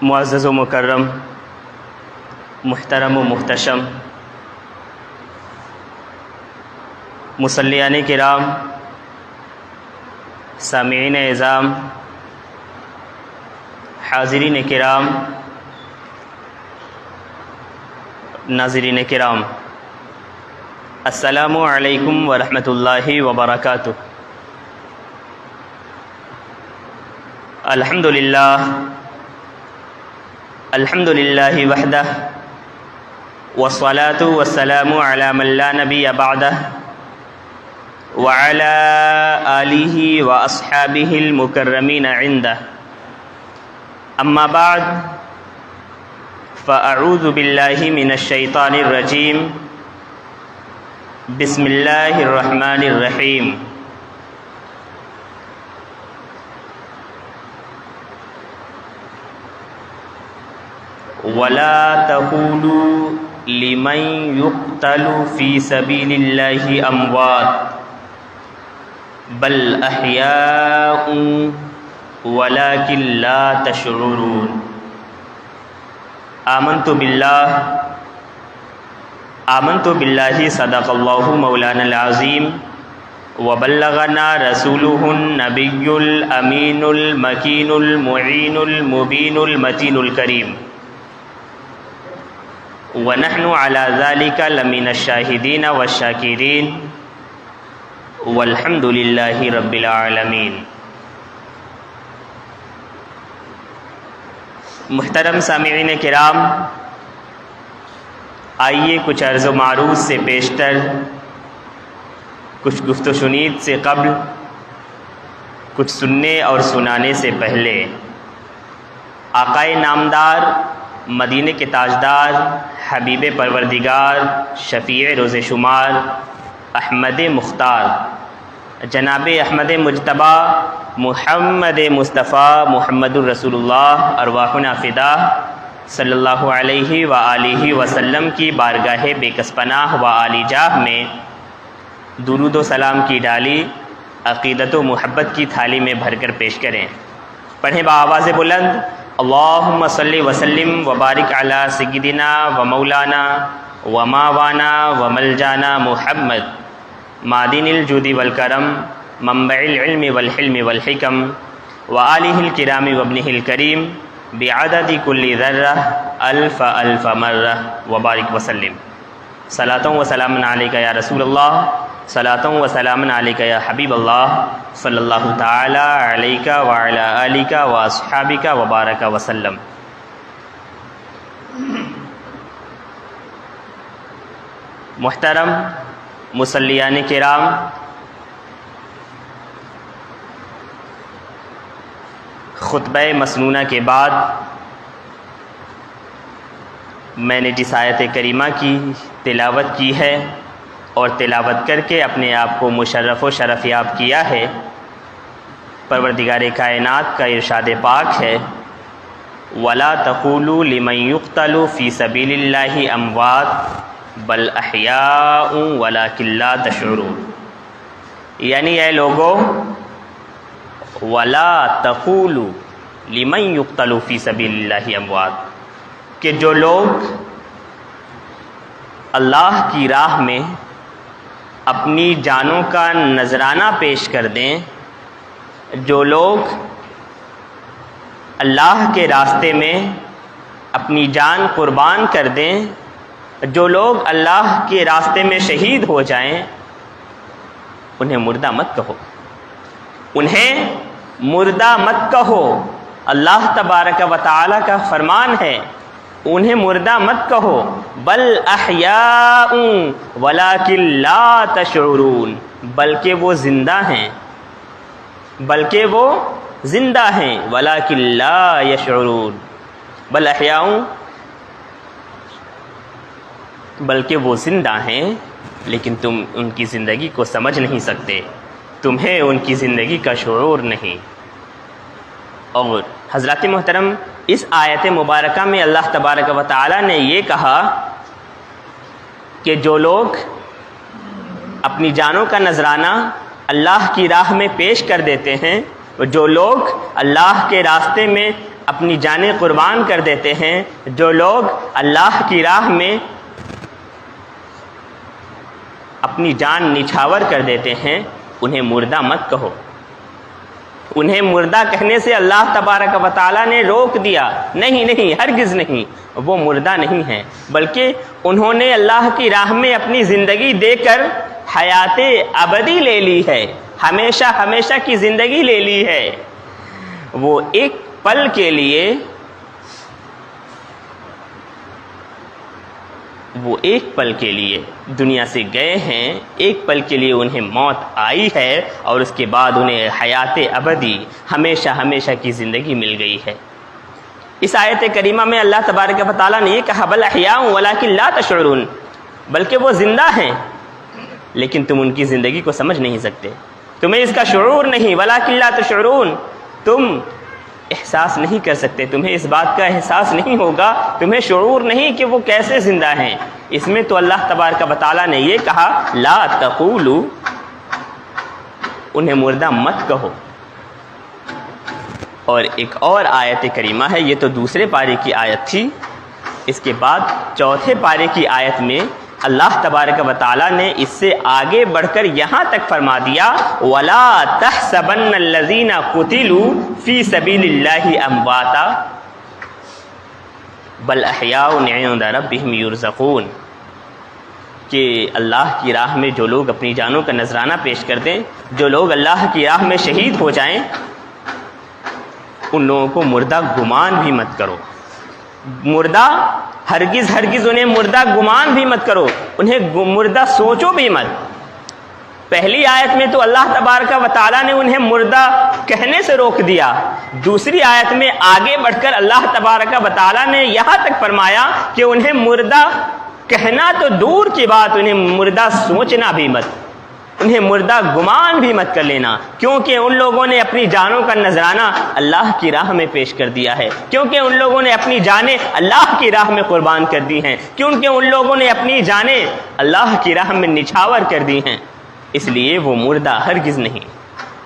معزز و مکرم، محترم و محتشم مصلیان کرام، سامعین اعظام، حاضرین کرام، ناظرین کرام، السلام علیکم ورحمۃ اللہ وبرکاتہ۔ الحمد للہ وحدہ والصلاة والسلام علی من لا نبی بعدہ وعلی آلہ واصحابہ المکرمین عندہ، اما بعد فاعوذ باللہ من الشیطان الرجیم، بسم اللہ الرحمن الرحیم۔ وَلَا تَقُولُوا لِمَن يُقْتَلُ فِي سَبِيلِ اللَّهِ أَمْوَاتٌ بَلْ أَحْيَاءٌ وَلَكِن لَّا تَشْعُرُونَ۔ آمنت باللہ صدق اللہ مولانا العظیم وبلغنا رسولہ النبی الامین المکین المعین المبین المتین الکریم، ونحن على ذلك لمن الشاہدین والشاکرین، والحمد للہ رب العالمین۔ محترم سامعین کرام، آئیے کچھ عرض و معروض سے پیشتر، کچھ گفت و شنید سے قبل، کچھ سننے اور سنانے سے پہلے آقائے نامدار، مدینے کے تاجدار، حبیب پروردگار، شفیع روز شمار، احمد مختار، جناب احمد مجتبیٰ، محمد مصطفیٰ، محمد الرسول اللہ، ارواحنا فدا، صلی اللہ علیہ وآلہ وسلم کی بارگاہ بے کس پناہ و عالی جاہ میں درود و سلام کی ڈالی عقیدت و محبت کی تھالی میں بھر کر پیش کریں۔ پڑھیں بآواز بلند، اللہم صلی وسلم وبارک علی سیدنا و مولانا و ماوانا و ملجانا محمد، معدن الجود والکرم، منبع العلم والحلم والحکم، وآلہ الکرام وابنہ الکریم، بعدد کل ذرہ الف الف مرہ، وبارک وسلم۔ صلاۃ و سلام علیک یا رسول اللہ، صلاۃ و سلام علیک یا حبیب اللہ، صلی اللہ تعالی علیک وعلی آلک واصحابک وبارک وسلم۔ محترم مصلیان کرام، خطبہ مسنونہ کے بعد میں نے جس آیت کریمہ کی تلاوت کی ہے اور تلاوت کر کے اپنے آپ کو مشرف و شرف یاب کیا ہے، پروردگار کائنات کا ارشاد پاک ہے، وَلَا تَقُولُوا لِمَن يُقْتَلُ فِي سَبِيلِ اللَّهِ أَمْوَاتٌ بَلْ أَحْيَاءٌ وَلَكِن لَّا تَشْعُرُونَ، یعنی اے لوگو، وَلَا تَقُولُوا لِمَن يُقْتَلُ فِي سَبِيلِ اللَّهِ أَمْوَاتٌ، کہ جو لوگ اللہ کی راہ میں اپنی جانوں کا نذرانہ پیش کر دیں، جو لوگ اللہ کے راستے میں اپنی جان قربان کر دیں، جو لوگ اللہ کے راستے میں شہید ہو جائیں، انہیں مردہ مت کہو، انہیں مردہ مت کہو۔ اللہ تبارک و تعالی کا فرمان ہے، انہیں مردہ مت کہو، بل احیاء ولکن لا تشعرون، بلکہ وہ زندہ ہیں، بلکہ وہ زندہ ہیں، ولکن لا یشعرون، بل احیاء، بلکہ وہ زندہ ہیں لیکن تم ان کی زندگی کو سمجھ نہیں سکتے، تمہیں ان کی زندگی کا شعور نہیں۔ اور حضرات محترم، اس آیت مبارکہ میں اللہ تبارک و تعالی نے یہ کہا کہ جو لوگ اپنی جانوں کا نذرانہ اللہ کی راہ میں پیش کر دیتے ہیں، جو لوگ اللہ کے راستے میں اپنی جانیں قربان کر دیتے ہیں، جو لوگ اللہ کی راہ میں اپنی جان نچھاور کر دیتے ہیں، انہیں مردہ مت کہو۔ انہیں مردہ کہنے سے اللہ تبارک و تعالیٰ نے روک دیا، نہیں، ہرگز نہیں، وہ مردہ نہیں ہیں، بلکہ انہوں نے اللہ کی راہ میں اپنی زندگی دے کر حیات ابدی لے لی ہے، ہمیشہ کی زندگی لے لی ہے۔ وہ ایک پل کے لیے دنیا سے گئے ہیں، ایک پل کے لیے انہیں موت آئی ہے، اور اس کے بعد انہیں حیات ابدی ہمیشہ کی زندگی مل گئی ہے۔ اس آیت کریمہ میں اللہ تبارک و تعالیٰ نے یہ کہا بل احیاء ولکن لا تشعرون، بلکہ وہ زندہ ہیں لیکن تم ان کی زندگی کو سمجھ نہیں سکتے، تمہیں اس کا شعور نہیں، ولکن لا تشعرون، تم احساس نہیں کر سکتے، تمہیں اس بات کا احساس نہیں ہوگا، تمہیں شعور نہیں کہ وہ کیسے زندہ ہیں۔ اس میں تو اللہ تبارک و تعالیٰ نے یہ کہا لا تقولوا، انہیں مردہ مت کہو۔ اور ایک اور آیت کریمہ ہے، یہ تو دوسرے پارے کی آیت تھی، اس کے بعد چوتھے پارے کی آیت میں اللہ تبارک و تعالیٰ نے اس سے آگے بڑھ کر یہاں تک فرما دیا وَلَا تَحْسَبَنَّ الَّذِينَ قُتِلُوا فِي سَبِيلِ اللَّهِ أَمْوَاتًا بَلْ أَحْيَاءٌ عِندَ رَبِّهِمْ يُرْزَقُونَ، کہ اللہ کی راہ میں جو لوگ اپنی جانوں کا نذرانہ پیش کر دیں، جو لوگ اللہ کی راہ میں شہید ہو جائیں، ان لوگوں کو مردہ گمان بھی مت کرو، مردہ ہرگز انہیں مردہ گمان بھی مت کرو، انہیں مردہ سوچو بھی مت۔ پہلی آیت میں تو اللہ تبارک و تعالیٰ نے انہیں مردہ کہنے سے روک دیا، دوسری آیت میں آگے بڑھ کر اللہ تبارک و تعالیٰ نے یہاں تک فرمایا کہ انہیں مردہ کہنا تو دور کی بات، انہیں مردہ سوچنا بھی مت، انہیں مردہ گمان بھی مت کر لینا، کیونکہ ان لوگوں نے اپنی جانوں کا نذرانہ اللہ کی راہ میں پیش کر دیا ہے، کیونکہ ان لوگوں نے اپنی جانیں اللہ کی راہ میں قربان کر دی ہیں، کیونکہ ان لوگوں نے اپنی جانیں اللہ کی راہ میں نچھاور کر دی ہیں، اس لیے وہ مردہ ہرگز نہیں۔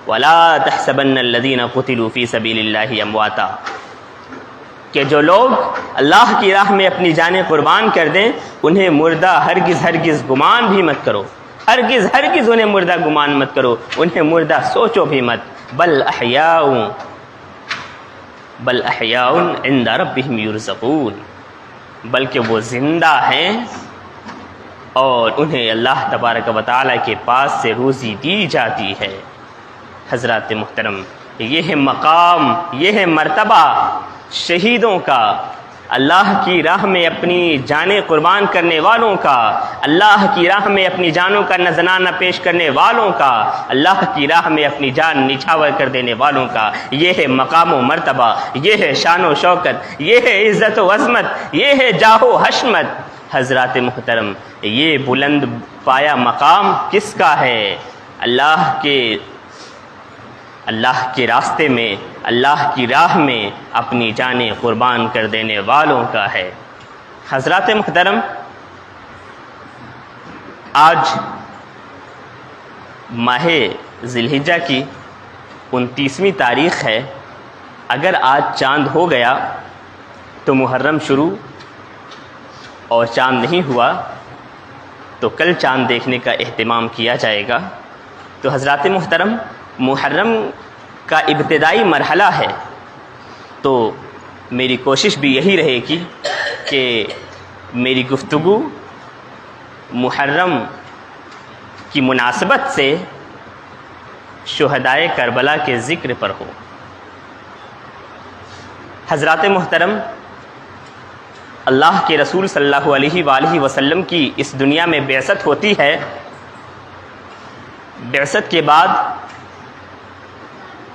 وَلَا تَحْسَبَنَّ الَّذِينَ قُتِلُوا فِي سَبِيلِ اللَّهِ أَمْوَاتًا، کہ جو لوگ اللہ کی راہ میں اپنی جانیں قربان کر دیں، انہیں مردہ ہرگز گمان بھی مت کرو، ہرگز انہیں مردہ گمان مت کرو، انہیں مردہ سوچو بھی مت۔ بل احیاء عند ربہم یرزقون، بلکہ وہ زندہ ہیں اور انہیں اللہ تبارک و تعالیٰ کے پاس سے روزی دی جاتی ہے۔ حضرات محترم، یہ ہے مقام، یہ ہے مرتبہ شہیدوں کا، اللہ کی راہ میں اپنی جانیں قربان کرنے والوں کا، اللہ کی راہ میں اپنی جانوں کا نذرانہ پیش کرنے والوں کا، اللہ کی راہ میں اپنی جان نچھاور کر دینے والوں کا، یہ ہے مقام و مرتبہ، یہ ہے شان و شوکت، یہ ہے عزت و عظمت، یہ ہے جاہ و حشمت۔ حضرات محترم، یہ بلند پایا مقام کس کا ہے؟ اللہ کے راستے میں، اللہ کی راہ میں اپنی جانیں قربان کر دینے والوں کا ہے۔ حضرات محترم، آج ماہ ذی الحجہ کی 29ویں تاریخ ہے، اگر آج چاند ہو گیا تو محرم شروع، اور چاند نہیں ہوا تو کل چاند دیکھنے کا اہتمام کیا جائے گا۔ تو حضرات محترم، محرم کا ابتدائی مرحلہ ہے، تو میری کوشش بھی یہی رہے گی کہ میری گفتگو محرم کی مناسبت سے شہدائے کربلا کے ذکر پر ہو۔ حضرات محترم، اللہ کے رسول صلی اللہ علیہ وآلہ وسلم کی اس دنیا میں بعثت ہوتی ہے، بعثت کے بعد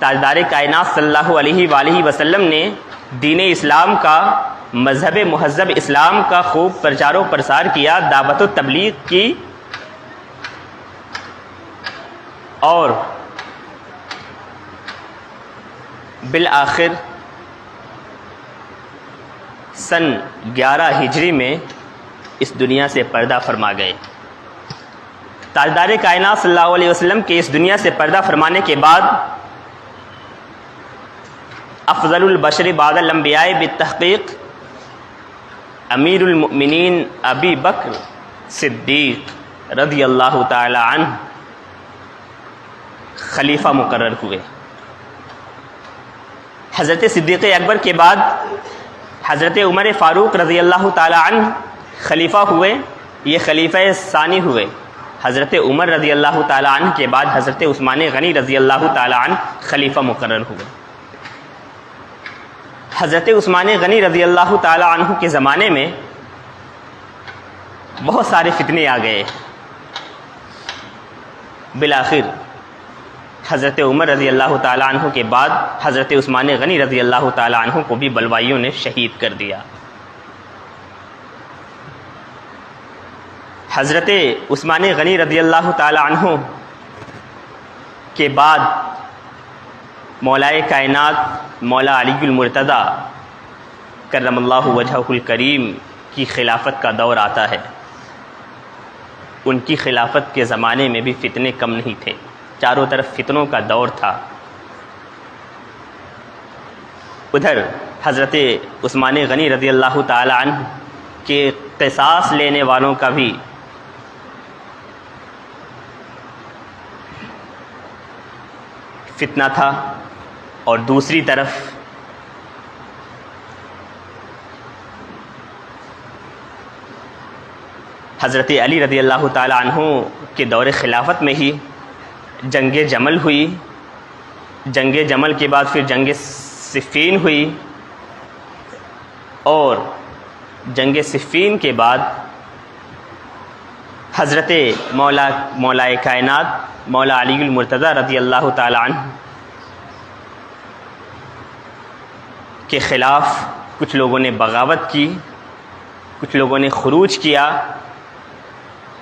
تاجدار کائنات صلی اللہ علیہ وآلہ وسلم نے دین اسلام کا، مذہب مہذب اسلام کا خوب پرچار و پرسار کیا، دعوت و تبلیغ کی، اور بالآخر سن 11 ہجری میں اس دنیا سے پردہ فرما گئے۔ تاجدار کائنات صلی اللہ علیہ وسلم کے اس دنیا سے پردہ فرمانے کے بعد افضل البشر بعد الانبیاء بالتحقیق امیر المؤمنین ابی بکر صدیق رضی اللہ تعالی عنہ خلیفہ مقرر ہوئے۔ حضرت صدیق اکبر کے بعد حضرت عمر فاروق رضی اللہ تعالی عنہ خلیفہ ہوئے، یہ خلیفہ ثانی ہوئے۔ حضرت عمر رضی اللہ تعالی عنہ کے بعد حضرت عثمان غنی رضی اللہ تعالی عنہ خلیفہ مقرر ہوئے۔ حضرت عثمان غنی رضی اللہ تعالی عنہ کے زمانے میں بہت سارے فتنے آ گئے، بالآخر حضرت عمر رضی اللہ تعالی عنہ کے بعد حضرت عثمان غنی رضی اللہ تعالی عنہ کو بھی بلوائیوں نے شہید کر دیا۔ حضرت عثمان غنی رضی اللہ تعالی عنہ کے بعد مولائے کائنات مولا علی المرتضیٰ کرم اللہ وجہہ الکریم کی خلافت کا دور آتا ہے۔ ان کی خلافت کے زمانے میں بھی فتنے کم نہیں تھے، چاروں طرف فتنوں کا دور تھا۔ ادھر حضرت عثمان غنی رضی اللہ تعالی عنہ کے قصاص لینے والوں کا بھی فتنہ تھا، اور دوسری طرف حضرت علی رضی اللہ تعالی عنہ کے دور خلافت میں ہی جنگ جمل ہوئی، جنگ جمل کے بعد پھر جنگ صفین ہوئی، اور جنگ صفین کے بعد حضرت مولائے کائنات مولا علی المرتضیٰ رضی اللہ تعالی عنہ کے خلاف کچھ لوگوں نے بغاوت کی، کچھ لوگوں نے خروج کیا،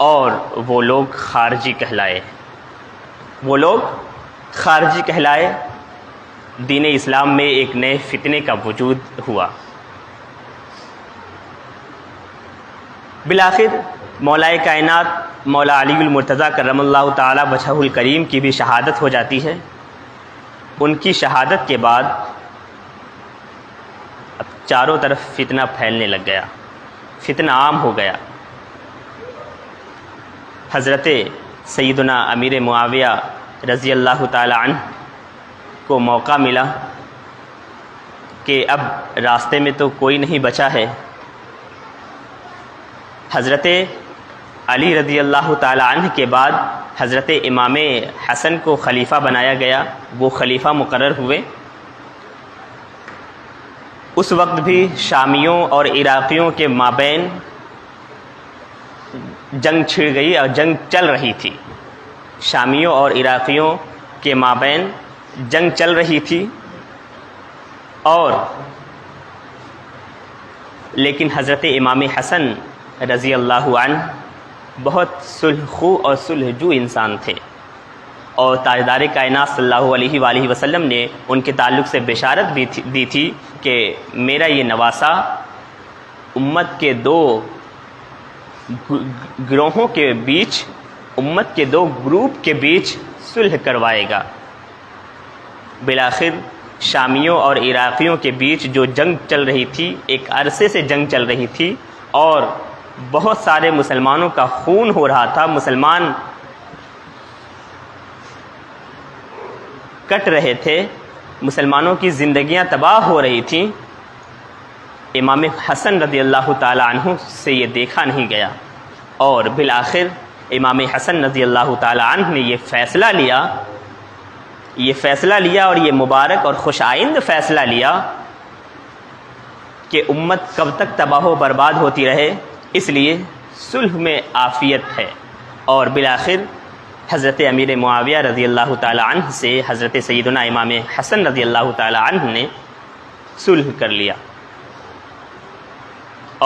اور وہ لوگ خارجی کہلائے۔ وہ لوگ خارجی کہلائے، دین اسلام میں ایک نئے فتنے کا وجود ہوا۔ بالآخر مولائے کائنات مولا علی المرتضیٰ کرم اللہ تعالی وجہہ الکریم کی بھی شہادت ہو جاتی ہے۔ ان کی شہادت کے بعد اب چاروں طرف فتنہ پھیلنے لگ گیا، فتنہ عام ہو گیا۔ حضرت سیدنا امیر معاویہ رضی اللہ تعالی عنہ کو موقع ملا کہ اب راستے میں تو کوئی نہیں بچا ہے۔ حضرت علی رضی اللہ تعالی عنہ کے بعد حضرت امام حسن کو خلیفہ بنایا گیا، وہ خلیفہ مقرر ہوئے۔ اس وقت بھی شامیوں اور عراقیوں کے مابین جنگ چھڑ گئی اور جنگ چل رہی تھی، شامیوں اور عراقیوں کے مابین جنگ چل رہی تھی، اور لیکن حضرت امام حسن رضی اللہ عنہ بہت صلح خو اور صلح جو انسان تھے، اور تاجدار کائنات صلی اللہ علیہ وآلہ وسلم نے ان کے تعلق سے بشارت بھی دی تھی کہ میرا یہ نواسہ امت کے دو گروہوں کے بیچ، امت کے دو گروپ کے بیچ صلح کروائے گا۔ بالآخر شامیوں اور عراقیوں کے بیچ جو جنگ چل رہی تھی، ایک عرصے سے جنگ چل رہی تھی، اور بہت سارے مسلمانوں کا خون ہو رہا تھا، مسلمان کٹ رہے تھے، مسلمانوں کی زندگیاں تباہ ہو رہی تھیں۔ امام حسن رضی اللہ تعالی عنہ سے یہ دیکھا نہیں گیا، اور بالآخر امام حسن رضی اللہ تعالی عنہ نے یہ فیصلہ لیا اور یہ مبارک اور خوش آئند فیصلہ لیا کہ امت کب تک تباہ و برباد ہوتی رہے، اس لیے صلح میں عافیت ہے۔ اور بالآخر حضرت امیر معاویہ رضی اللہ تعالی عنہ سے حضرت سیدنا امام حسن رضی اللہ تعالی عنہ نے صلح کر لیا،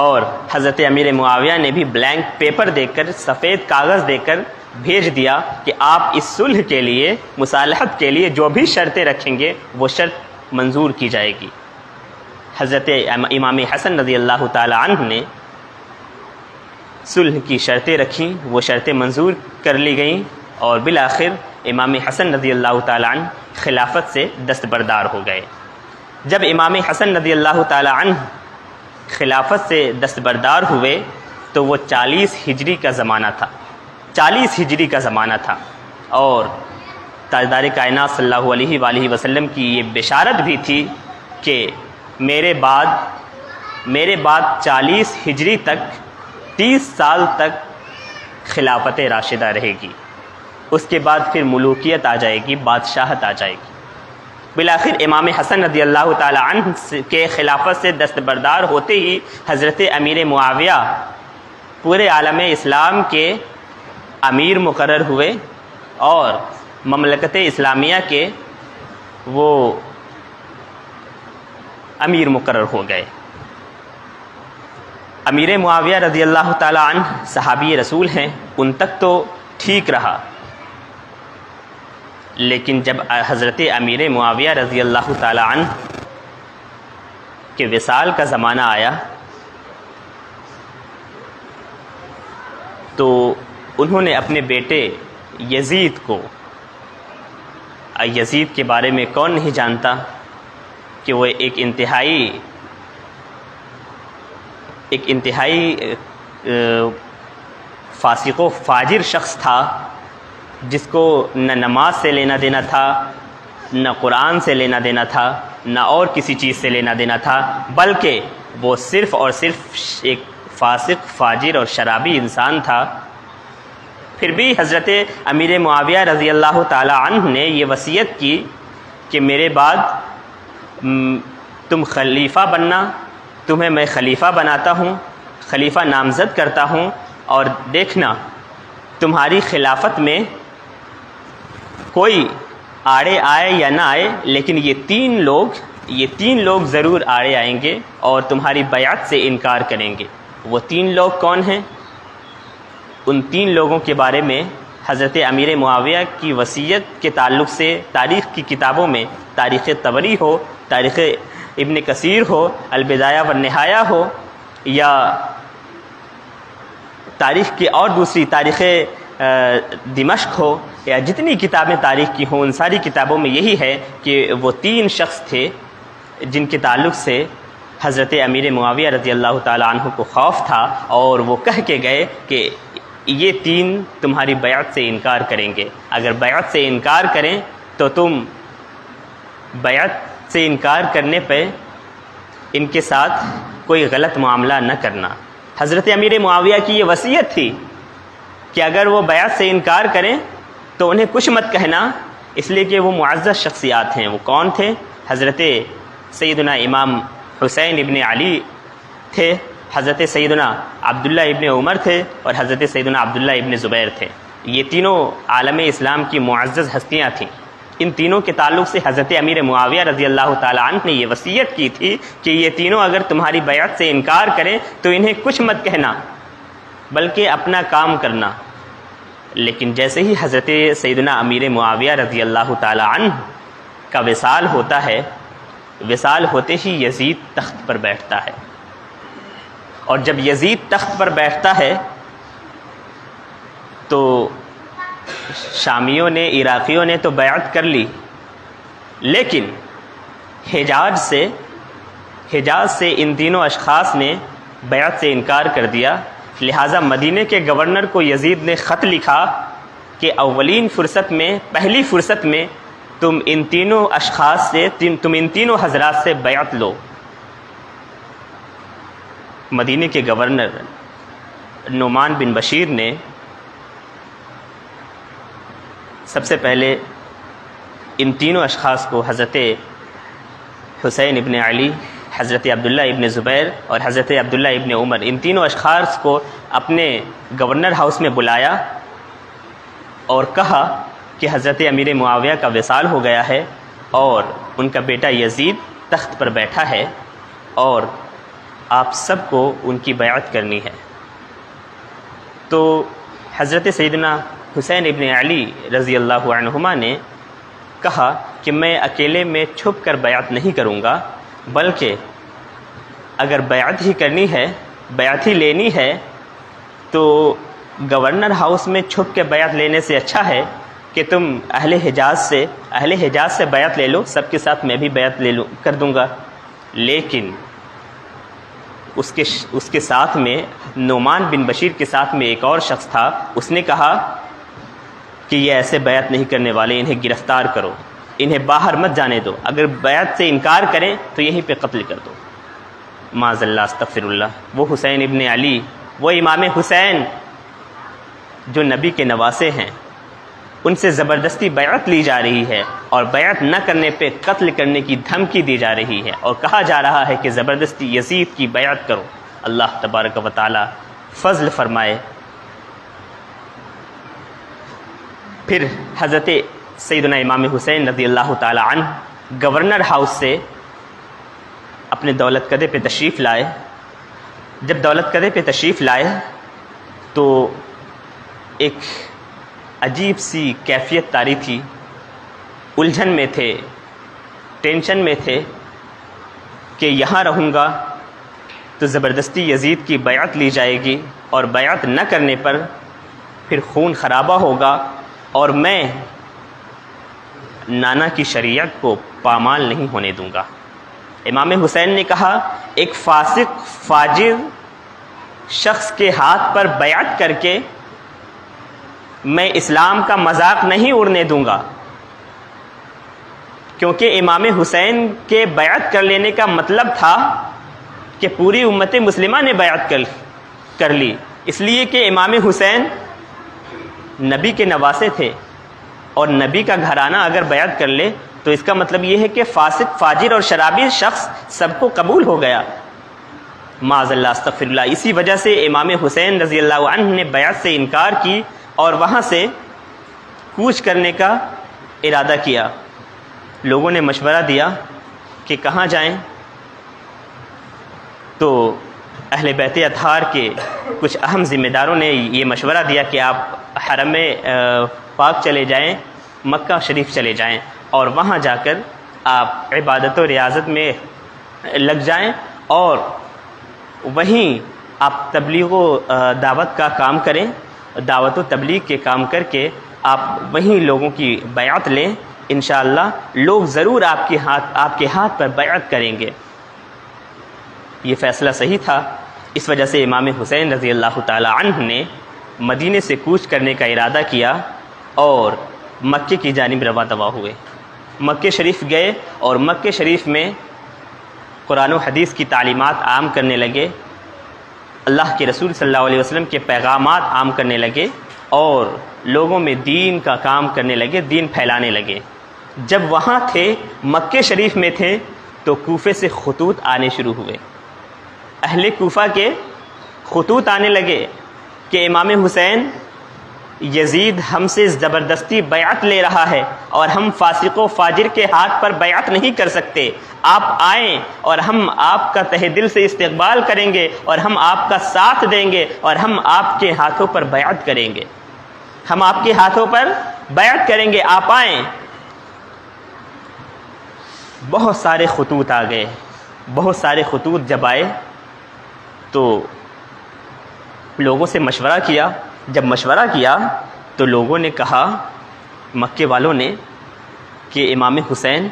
اور حضرت امیر معاویہ نے بھی بلینک پیپر دے کر، سفید کاغذ دے کر بھیج دیا کہ آپ اس صلح کے لیے، مصالحت کے لیے جو بھی شرطیں رکھیں گے وہ شرط منظور کی جائے گی۔ حضرت امام حسن رضی اللہ تعالی عنہ نے صلح کی شرطیں رکھیں، وہ شرطیں منظور کر لی گئیں، اور بالآخر امام حسن رضی اللہ تعالی عنہ خلافت سے دستبردار ہو گئے۔ جب امام حسن رضی اللہ تعالی عنہ خلافت سے دستبردار ہوئے تو وہ 40 ہجری کا زمانہ تھا، 40 ہجری کا زمانہ تھا، اور تاجدار کائنات صلی اللہ علیہ وآلہ وسلم کی یہ بشارت بھی تھی کہ میرے بعد 40 ہجری تک 30 سال تک خلافت راشدہ رہے گی، اس کے بعد پھر ملوکیت آ جائے گی، بادشاہت آ جائے گی۔ بالآخر امام حسن رضی اللہ تعالی عنہ کے خلافت سے دستبردار ہوتے ہی حضرت امیر معاویہ پورے عالم اسلام کے امیر مقرر ہوئے اور مملکت اسلامیہ کے وہ امیر مقرر ہو گئے۔ امیر معاویہ رضی اللہ تعالی عنہ صحابی رسول ہیں، ان تک تو ٹھیک رہا، لیکن جب حضرت امیر معاویہ رضی اللہ تعالی عنہ کے وصال کا زمانہ آیا تو انہوں نے اپنے بیٹے یزید کو، یزید کے بارے میں کون نہیں جانتا کہ وہ ایک انتہائی فاسق و فاجر شخص تھا، جس کو نہ نماز سے لینا دینا تھا، نہ قرآن سے لینا دینا تھا، نہ اور کسی چیز سے لینا دینا تھا، بلکہ وہ صرف اور صرف ایک فاسق فاجر اور شرابی انسان تھا۔ پھر بھی حضرت امیر معاویہ رضی اللہ تعالی عنہ نے یہ وصیت کی کہ میرے بعد تم خلیفہ بننا، تمہیں میں خلیفہ بناتا ہوں، خلیفہ نامزد کرتا ہوں، اور دیکھنا تمہاری خلافت میں کوئی آڑے آئے یا نہ آئے، لیکن یہ تین لوگ ضرور آڑے آئیں گے اور تمہاری بیعت سے انکار کریں گے۔ وہ 3 لوگ کون ہیں؟ ان 3 لوگوں کے بارے میں حضرت امیر معاویہ کی وصیت کے تعلق سے تاریخ کی کتابوں میں، تاریخ طبری ہو، تاریخ ابن کثیر ہو، البدایہ والنہایہ ہو، یا تاریخ کی اور دوسری تاریخ دمشق ہو، یا جتنی کتابیں تاریخ کی ہوں، ان ساری کتابوں میں یہی ہے کہ وہ 3 شخص تھے جن کے تعلق سے حضرت امیر معاویہ رضی اللہ تعالی عنہ کو خوف تھا، اور وہ کہہ کے گئے کہ یہ 3 تمہاری بیعت سے انکار کریں گے، اگر بیعت سے انکار کریں تو تم بیعت سے انکار کرنے پہ ان کے ساتھ کوئی غلط معاملہ نہ کرنا۔ حضرت امیر معاویہ کی یہ وصیت تھی کہ اگر وہ بیعت سے انکار کریں تو انہیں کچھ مت کہنا، اس لیے کہ وہ معزز شخصیات ہیں۔ وہ کون تھے؟ حضرت سیدنا امام حسین ابن علی تھے، حضرت سیدنا عبداللہ ابن عمر تھے، اور حضرت سیدنا عبداللہ ابن زبیر تھے۔ یہ تینوں عالم اسلام کی معزز ہستیاں تھیں۔ ان تینوں کے تعلق سے حضرت امیر معاویہ رضی اللہ تعالی عنہ نے یہ وصیت کی تھی کہ یہ تینوں اگر تمہاری بیعت سے انکار کریں تو انہیں کچھ مت کہنا بلکہ اپنا کام کرنا۔ لیکن جیسے ہی حضرت سیدنا امیر معاویہ رضی اللہ تعالی عنہ کا وصال ہوتا ہے، وصال ہوتے ہی یزید تخت پر بیٹھتا ہے، اور جب یزید تخت پر بیٹھتا ہے تو شامیوں نے، عراقیوں نے تو بیعت کر لی، لیکن حجاز سے ان تینوں اشخاص نے بیعت سے انکار کر دیا۔ لہٰذا مدینہ کے گورنر کو یزید نے خط لکھا کہ پہلی فرصت میں تم ان تینوں حضرات سے بیعت لو۔ مدینہ کے گورنر نعمان بن بشیر نے سب سے پہلے ان تینوں اشخاص کو، حضرت حسین ابن علی، حضرت عبداللہ ابن زبیر اور حضرت عبداللہ ابن عمر، ان تینوں اشخاص کو اپنے گورنر ہاؤس میں بلایا اور کہا کہ حضرت امیر معاویہ کا وصال ہو گیا ہے اور ان کا بیٹا یزید تخت پر بیٹھا ہے، اور آپ سب کو ان کی بیعت کرنی ہے۔ تو حضرت سیدنا حسین ابن علی رضی اللہ عنہما نے کہا کہ میں اکیلے میں چھپ کر بیعت نہیں کروں گا، بلکہ اگر بیعت ہی کرنی ہے، بیعت ہی لینی ہے، تو گورنر ہاؤس میں چھپ کے بیعت لینے سے اچھا ہے کہ تم اہل حجاز سے بیعت لے لو، سب کے ساتھ میں بھی بیعت کر دوں گا، لیکن اس کے ساتھ میں نعمان بن بشیر کے ساتھ میں ایک اور شخص تھا، اس نے کہا کہ یہ ایسے بیعت نہیں کرنے والے، انہیں گرفتار کرو، انہیں باہر مت جانے دو، اگر بیعت سے انکار کریں تو یہیں پہ قتل کر دو۔ معاذ اللہ، استغفر اللہ۔ وہ حسین ابن علی، وہ امام حسین جو نبی کے نواسے ہیں، ان سے زبردستی بیعت لی جا رہی ہے اور بیعت نہ کرنے پہ قتل کرنے کی دھمکی دی جا رہی ہے اور کہا جا رہا ہے کہ زبردستی یزید کی بیعت کرو۔ اللہ تبارک و تعالی فضل فرمائے۔ پھر حضرت سیدنا امام حسین رضی اللہ تعالی عنہ گورنر ہاؤس سے اپنے دولت کدے پہ تشریف لائے۔ جب دولت کدے پہ تشریف لائے تو ایک عجیب سی کیفیت طاری تھی، الجھن میں تھے، ٹینشن میں تھے کہ یہاں رہوں گا تو زبردستی یزید کی بیعت لی جائے گی اور بیعت نہ کرنے پر پھر خون خرابہ ہوگا اور میں نانا کی شریعت کو پامال نہیں ہونے دوں گا۔ امام حسین نے کہا ایک فاسق فاجر شخص کے ہاتھ پر بیعت کر کے میں اسلام کا مذاق نہیں اڑنے دوں گا، کیونکہ امام حسین کے بیعت کر لینے کا مطلب تھا کہ پوری امت مسلمہ نے بیعت کر لی، اس لیے کہ امام حسین نبی کے نواسے تھے اور نبی کا گھرانہ اگر بیعت کر لے تو اس کا مطلب یہ ہے کہ فاسق فاجر اور شرابی شخص سب کو قبول ہو گیا۔ معاذ اللہ، استغفر اللہ۔ اسی وجہ سے امام حسین رضی اللہ عنہ نے بیعت سے انکار کی اور وہاں سے کوچ کرنے کا ارادہ کیا۔ لوگوں نے مشورہ دیا کہ کہاں جائیں، تو اہل بیت اطہار کے کچھ اہم ذمہ داروں نے یہ مشورہ دیا کہ آپ حرم پاک چلے جائیں، مکہ شریف چلے جائیں اور وہاں جا کر آپ عبادت و ریاضت میں لگ جائیں اور وہیں آپ تبلیغ و دعوت کا کام کریں، دعوت و تبلیغ کے کام کر کے آپ وہیں لوگوں کی بیعت لیں، انشاءاللہ لوگ ضرور آپ کے ہاتھ پر بیعت کریں گے۔ یہ فیصلہ صحیح تھا، اس وجہ سے امام حسین رضی اللہ تعالی عنہ نے مدینے سے کوچ کرنے کا ارادہ کیا اور مکے کی جانب رواں دوا ہوئے۔ مکے شریف گئے اور مکے شریف میں قرآن و حدیث کی تعلیمات عام کرنے لگے، اللہ کے رسول صلی اللہ علیہ وسلم کے پیغامات عام کرنے لگے اور لوگوں میں دین کا کام کرنے لگے، دین پھیلانے لگے۔ جب وہاں تھے، مکے شریف میں تھے، تو کوفے سے خطوط آنے شروع ہوئے، اہل کوفہ کے خطوط آنے لگے کہ امام حسین یزید ہم سے زبردستی بیعت لے رہا ہے اور ہم فاسق و فاجر کے ہاتھ پر بیعت نہیں کر سکتے، آپ آئیں اور ہم آپ کا تہ دل سے استقبال کریں گے اور ہم آپ کا ساتھ دیں گے اور ہم آپ کے ہاتھوں پر بیعت کریں گے، ہم آپ کے ہاتھوں پر بیعت کریں گے، آپ آئیں۔ بہت سارے خطوط آ گئے، بہت سارے خطوط جب آئے تو لوگوں سے مشورہ کیا۔ جب مشورہ کیا تو لوگوں نے کہا، مکے والوں نے، کہ امام حسین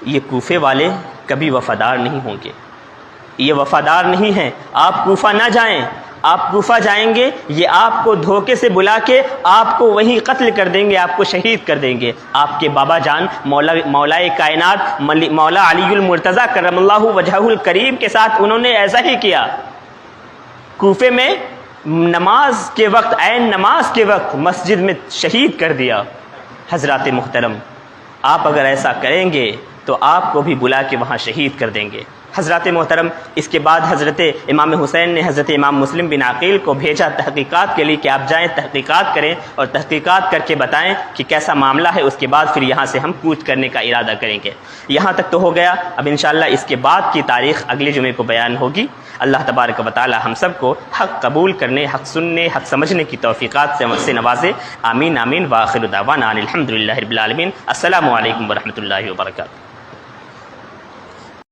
یہ کوفے والے کبھی وفادار نہیں ہوں گے، یہ وفادار نہیں ہیں، آپ کوفہ نہ جائیں، آپ کوفہ جائیں گے یہ آپ کو دھوکے سے بلا کے آپ کو وہیں قتل کر دیں گے، آپ کو شہید کر دیں گے۔ آپ کے بابا جان مولا کائنات مولا علی المرتضیٰ کرم اللہ وجہہ الکریم کے ساتھ انہوں نے ایسا ہی کیا۔ کوفے میں نماز کے وقت، عین نماز کے وقت مسجد میں شہید کر دیا۔ حضرات محترم، آپ اگر ایسا کریں گے تو آپ کو بھی بلا کے وہاں شہید کر دیں گے۔ حضرات محترم، اس کے بعد حضرت امام حسین نے حضرت امام مسلم بن عقیل کو بھیجا تحقیقات کے لیے کہ آپ جائیں تحقیقات کریں اور تحقیقات کر کے بتائیں کہ کیسا معاملہ ہے، اس کے بعد پھر یہاں سے ہم کوچ کرنے کا ارادہ کریں گے۔ یہاں تک تو ہو گیا، اب انشاءاللہ اس کے بعد کی تاریخ اگلے جمعے کو بیان ہوگی۔ اللہ تبارک و تعالی ہم سب کو حق قبول کرنے، حق سننے، حق سمجھنے کی توفیقات سے نوازے، آمین آمین۔ وآخر دعوانا الحمدللہ رب العالمین۔ السلام علیکم ورحمۃ اللہ وبرکاتہ۔